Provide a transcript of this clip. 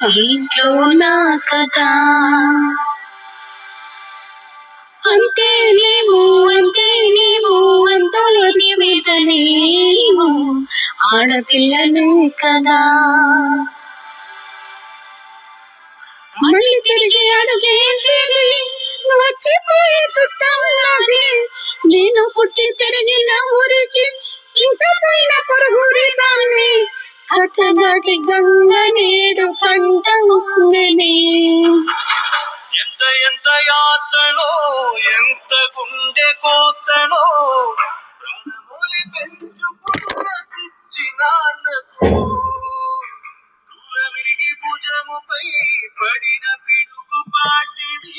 ఇంట్లో నా కథ అంతేనేమో అంతేనేమో అంతలోని వేదనేమో ఆడపిల్లనే కదా మళ్ళీ తిరిగి అడుగేసేది వచ్చిపోయే చుట్టంలాది నేను పుట్టి పెరిగిన ఊరికి ఇంకా పైన పరుగురి దాన్ని కట్టదాటి గంగ నేడు పంట ఉందని ఎంత ఎంత యాతనో ఎంత గుండె కోతనో ప్రాణములి పెంచుకున్న పిచ్చి నాన్నకు దూర విరిగి భుజముపై పడిన పిడుగు పాటిది